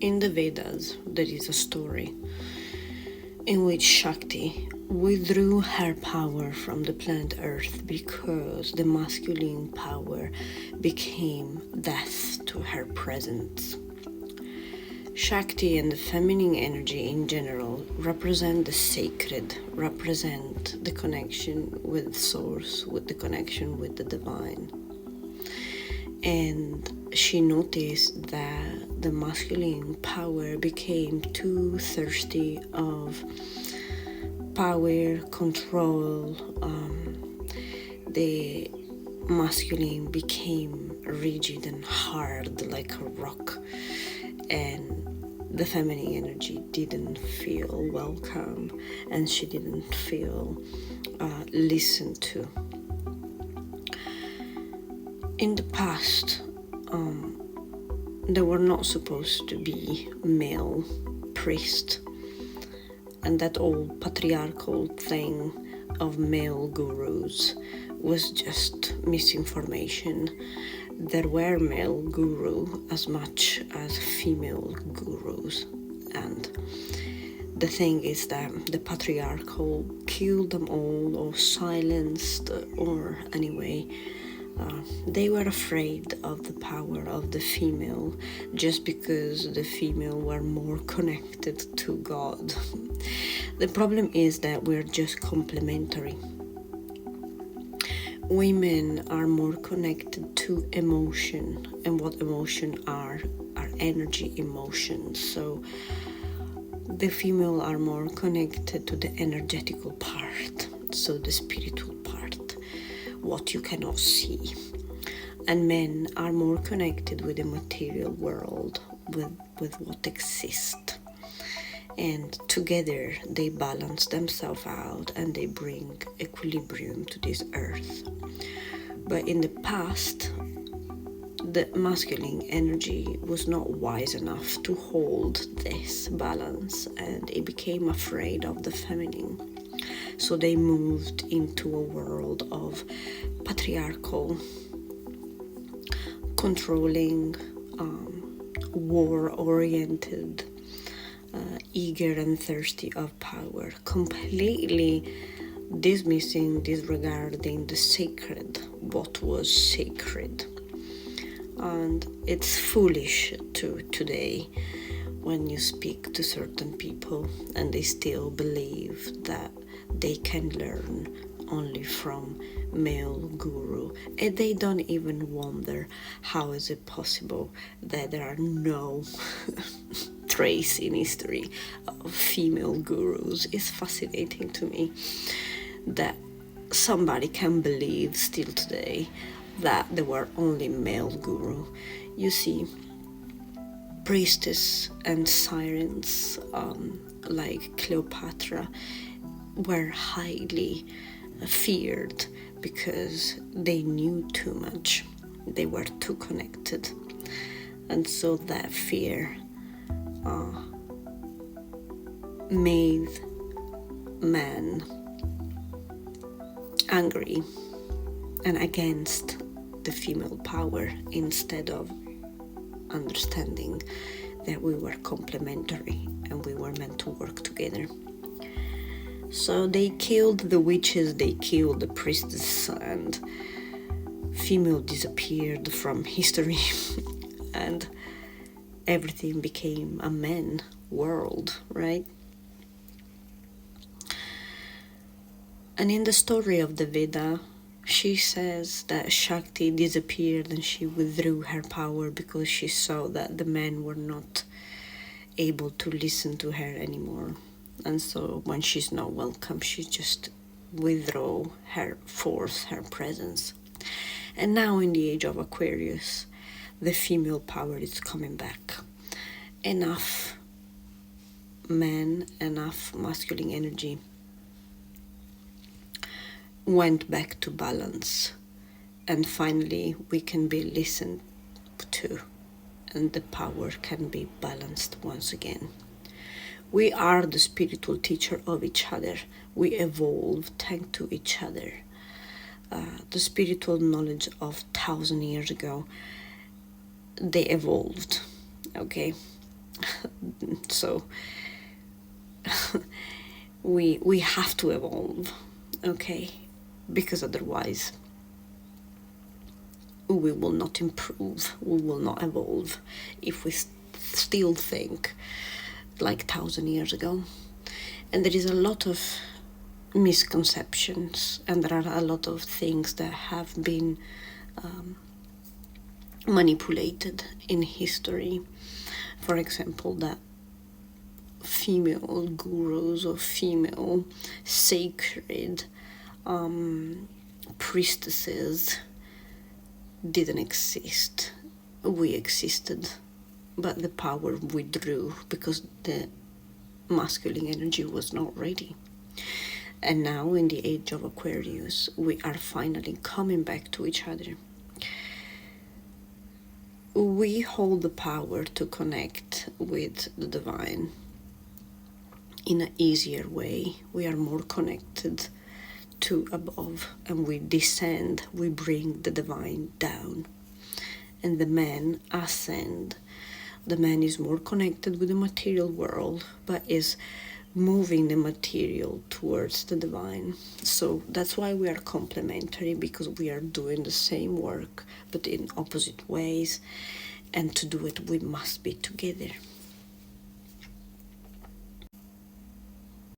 In the Vedas, there is a story in which Śakti withdrew her power from the planet Earth because the masculine power became death to her presence. Śakti and the feminine energy in general represent the sacred, represent the connection with Source, with the connection with the divine. And she noticed that the masculine power became too thirsty of power, control. The masculine became rigid and hard like a rock, and the feminine energy didn't feel welcome, and she didn't feel listened to. In the past, there were not supposed to be male priests, and that old patriarchal thing of male gurus was just misinformation. There were male gurus as much as female gurus, and the thing is that the patriarchal killed them all or silenced, or anyway, they were afraid of the power of the female just because the female were more connected to God. The problem is that we're just complementary. Women are more connected to emotion, and what emotion are energy emotions. So the female are more connected to the energetical part, so the spiritual part, what you cannot see. And men are more connected with the material world, with what exists. And together they balance themselves out and they bring equilibrium to this earth. But in the past, the masculine energy was not wise enough to hold this balance, and it became afraid of the feminine. So they moved into a world of patriarchal, controlling, war-oriented, eager and thirsty of power, completely disregarding the sacred, what was sacred. And it's foolish today when you speak to certain people and they still believe that they can learn only from male guru, and they don't even wonder how is it possible that there are no trace in history of female gurus. It's fascinating to me that somebody can believe still today that there were only male guru. You see, priestess and sirens like Cleopatra were highly feared because they knew too much. They were too connected, and so that fear made men angry and against the female power, instead of understanding that we were complementary and we were meant to work together. So they killed the witches, they killed the priestess, and female disappeared from history and everything became a man world, right? And in the story of the Veda, she says that Śakti disappeared and she withdrew her power because she saw that the men were not able to listen to her anymore. And so when she's not welcome, she just withdraw her force, her presence. And now in the age of Aquarius, the female power is coming back. Enough men, enough masculine energy went back to balance, and finally we can be listened to, and the power can be balanced once again. We are the spiritual teacher of each other. We evolve thanks to each other. The spiritual knowledge of 1,000 years ago, they evolved, okay? So we have to evolve, okay? Because otherwise we will not improve, we will not evolve if we still think like 1,000 years ago. And there is a lot of misconceptions, and there are a lot of things that have been manipulated in history. For example, that female gurus or female sacred priestesses didn't exist. We existed, but the power withdrew because the masculine energy was not ready. And now, in the age of Aquarius, we are finally coming back to each other. We hold the power to connect with the divine in an easier way. We are more connected to above, and we descend, we bring the divine down. And the man ascend. The man is more connected with the material world, but is moving the material towards the divine. So that's why we are complementary, because we are doing the same work but in opposite ways, and to do it we must be together.